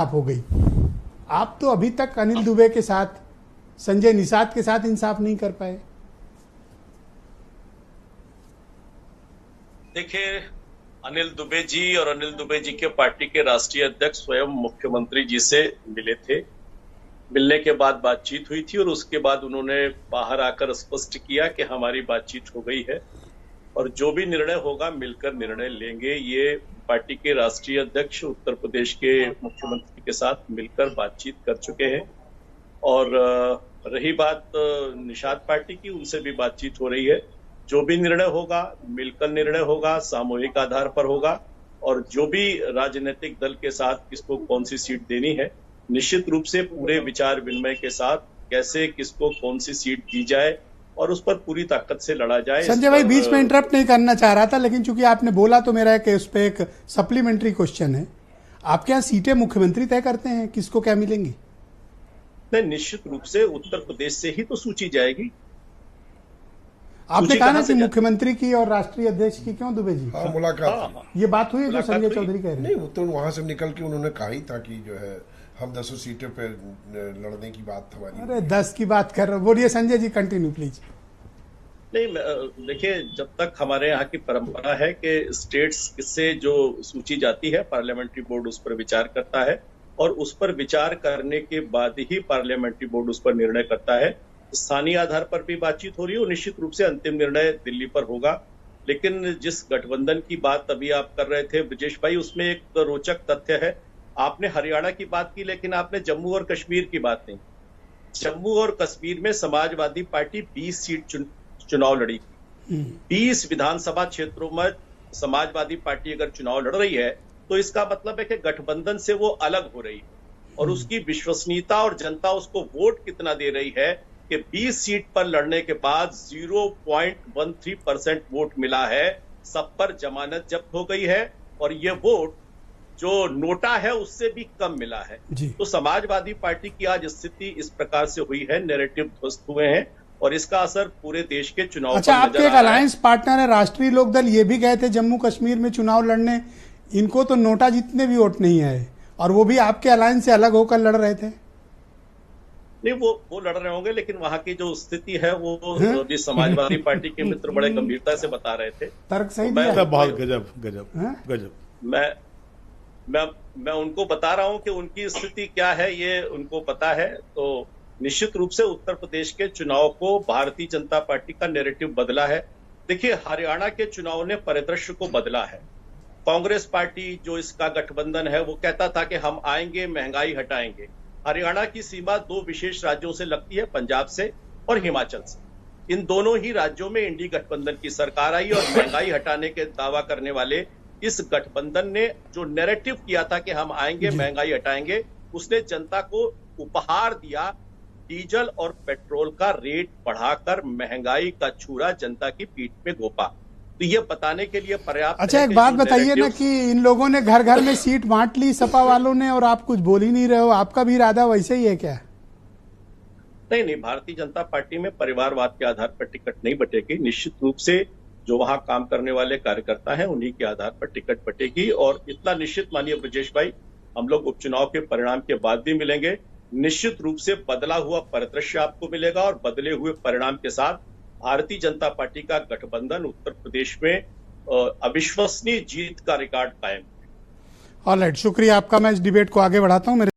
आप हो गई। आप तो अभी तक अनिल दुबे के साथ, संजय निषाद के साथ इंसाफ नहीं कर पाए। देखिए, अनिल दुबे जी और अनिल दुबे जी के पार्टी के राष्ट्रीय अध्यक्ष स्वयं मुख्यमंत्री जी से मिले थे। मिलने के बाद बातचीत हुई थी और उसके बाद उन्होंने बाहर आकर स्पष्ट किया कि हमारी बातचीत हो गई है और जो भी निर्णय होगा मिलकर निर्णय लेंगे। ये पार्टी के राष्ट्रीय अध्यक्ष उत्तर प्रदेश के मुख्यमंत्री के साथ मिलकर बातचीत कर चुके हैं। और रही बात निषाद पार्टी की, उनसे भी बातचीत हो रही है। जो भी निर्णय होगा मिलकर निर्णय होगा, सामूहिक आधार पर होगा और जो भी राजनीतिक दल के साथ किसको कौन सी सीट देनी है, निश्चित रूप से पूरे विचार विनिमय के साथ कैसे किसको कौन सी सीट दी जाए और उस पर पूरी ताकत से लड़ा जाए। संजय भाई, बीच में इंटरप्ट नहीं करना चाह रहा था, लेकिन चूंकि आपने बोला तो मेरा उस पर एक सप्लीमेंट्री क्वेश्चन है। आपके यहाँ सीटें मुख्यमंत्री तय करते हैं किसको क्या मिलेंगी? नहीं, निश्चित रूप से उत्तर प्रदेश से ही तो सूची जाएगी। आपने कहा ना कि मुख्यमंत्री की और राष्ट्रीय अध्यक्ष की, क्यों दुबे जी? हाँ, मुलाकात ये बात हुई है जो संजय चौधरी कह रहे हैं? नहीं, वो तो वहां से निकल के उन्होंने कहा ही था कि जो है हम 10 सीटों पे लड़ने की बात हमारी। अरे 10 की बात कर रहे हो, बोलिए संजय जी, कंटिन्यू प्लीज। नहीं, देखिए, जब तक हमारे यहाँ की परंपरा है कि स्टेट्स से जो सूची जाती है पार्लियामेंट्री बोर्ड उस पर विचार करता है और उस पर विचार करने के बाद ही पार्लियामेंट्री बोर्ड उस पर निर्णय करता है। स्थानीय आधार पर भी बातचीत हो रही है और निश्चित रूप से अंतिम निर्णय दिल्ली पर होगा। लेकिन जिस गठबंधन की बात अभी आप कर रहे थे ब्रजेश भाई, उसमें एक रोचक तथ्य है। आपने हरियाणा की बात की लेकिन आपने जम्मू और कश्मीर की बात नहीं। जम्मू और कश्मीर में समाजवादी पार्टी 20 सीट चुनाव लड़ी थी। 20 विधानसभा क्षेत्रों में समाजवादी पार्टी अगर चुनाव लड़ रही है तो इसका मतलब है कि गठबंधन से वो अलग हो रही है और उसकी विश्वसनीयता और जनता उसको वोट कितना दे रही है कि 20 सीट पर लड़ने के बाद 0.13% वोट मिला है, सब पर जमानत जब्त हो गई है और ये वोट जो नोटा है उससे भी कम मिला है। तो समाजवादी पार्टी की आज स्थिति इस प्रकार से हुई है, नैरेटिव ध्वस्त हुए हैं और इसका असर पूरे देश के चुनाव अच्छा, आपके एक अलायंस पार्टनर है राष्ट्रीय लोकदल, ये भी गए थे जम्मू कश्मीर में चुनाव लड़ने। इनको तो नोटा जितने भी वोट नहीं है और वो भी आपके अलायंस से अलग होकर लड़ रहे थे। नहीं, वो लड़ रहे होंगे, लेकिन वहां की जो स्थिति है वो भी समाजवादी पार्टी के मित्र बड़े गंभीरता से बता रहे थे। तर्क सही दिया। बहुत गजब। मैं उनको बता रहा हूं कि उनकी स्थिति क्या है ये उनको पता है। तो निश्चित रूप से उत्तर प्रदेश के चुनाव को भारतीय जनता पार्टी का नैरेटिव बदला है। देखिए, हरियाणा के चुनाव ने परिदृश्य को बदला है। कांग्रेस पार्टी जो इसका गठबंधन है वो कहता था कि हम आएंगे, महंगाई हटाएंगे। हरियाणा की सीमा 2 विशेष राज्यों से लगती है, पंजाब से और हिमाचल से। इन दोनों ही राज्यों में इंडी गठबंधन की सरकार आई और महंगाई हटाने के दावा करने वाले इस गठबंधन ने जो नैरेटिव किया था कि हम आएंगे, महंगाई हटाएंगे, उसने जनता को उपहार दिया डीजल और पेट्रोल का रेट बढ़ाकर महंगाई का छुरा जनता की पीठ में घोंपा। तो ये बताने के लिए पर्याप्त। अच्छा, एक बात बताइए ना कि इन लोगों ने घर घर में सीट बांट ली सपा वालों ने और आप कुछ बोल ही नहीं रहे हो। आपका भी इरादा वैसे ही है क्या? नहीं, भारतीय जनता पार्टी में परिवारवाद के आधार पर टिकट नहीं बटेगी। निश्चित रूप से जो वहां काम करने वाले कार्यकर्ता हैं उन्हीं के आधार पर टिकट बटेगी। और इतना निश्चित मानिए ब्रजेश भाई, हम लोग उपचुनाव के परिणाम के बाद भी मिलेंगे। निश्चित रूप से बदला हुआ परिदृश्य आपको मिलेगा और बदले हुए परिणाम के साथ भारतीय जनता पार्टी का गठबंधन उत्तर प्रदेश में अविश्वसनीय जीत का रिकॉर्ड कायम। ऑलराइट, शुक्रिया आपका। मैं इस डिबेट को आगे बढ़ाता हूं।